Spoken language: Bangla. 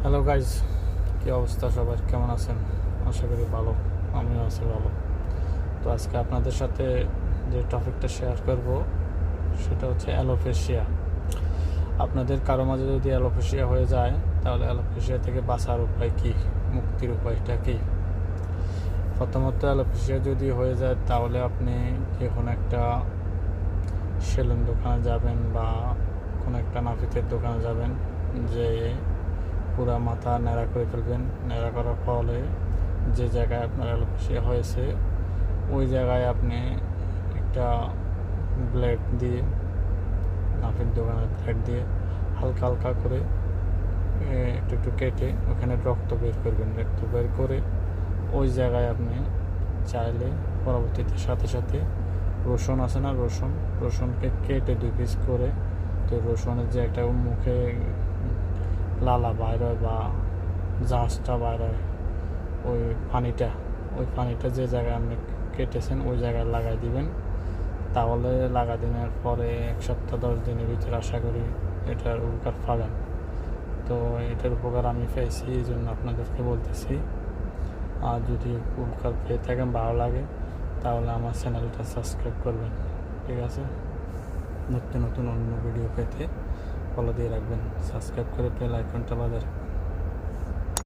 হ্যালো গাইজ, কী অবস্থা সবার? কেমন আছেন? আশা করি ভালো। আমিও আছি ভালো। তো আজকে আপনাদের সাথে যে টপিকটা শেয়ার করব সেটা হচ্ছে অ্যালোপেশিয়া। আপনাদের কারো মাঝে যদি অ্যালোপেশিয়া হয়ে যায় তাহলে অ্যালোপেশিয়া থেকে বাঁচার উপায় কী, মুক্তির উপায়টা কী? প্রথমত, অ্যালোপেশিয়া যদি হয়ে যায় তাহলে আপনি যে কোনো একটা সেলুন দোকানে যাবেন বা কোনো একটা নাপিতের দোকানে যাবেন, যে পুরা মাথা ন্যাড়া করে ফেলবেন। ন্যাড়া করার ফলে যে জায়গায় আপনার অ্যালোপেশিয়া হয়েছে ওই জায়গায় আপনি একটা ব্লেড দিয়ে, নাপিত দোকানের ব্লেড দিয়ে হালকা হালকা করে একটু একটু কেটে ওখানে রক্ত বের করবেন। রক্ত বের করে ওই জায়গায় আপনি চাইলে পরবর্তীতে সাথে সাথে রসুন আছে না, রসুনকে কেটে 2 পিস করে, তো রসুনের যে একটা মুখে লালা বাইর হয় বা জাঁচটা বাইর হয়, ওই পানিটা যে জায়গায় আপনি কেটেছেন ওই জায়গায় লাগাই দিবেন। তাহলে লাগা দিনের পরে 1 সপ্তাহ 10 দিনের ভিতরে আশা করি এটার উপকার পাবেন। তো এটার উপকার আমি পেয়েছি, এই জন্য আপনাদেরকে বলতেছি। আর যদি উপকার পেয়ে থাকেন, ভালো লাগে, তাহলে আমার চ্যানেলটা সাবস্ক্রাইব করবেন। ঠিক আছে? নতুন নতুন অন্য ভিডিও পেতে ফলো দিয়ে রাখবেন, সাবস্ক্রাইব করে বেল আইকনটা বাজায় রাখবেন।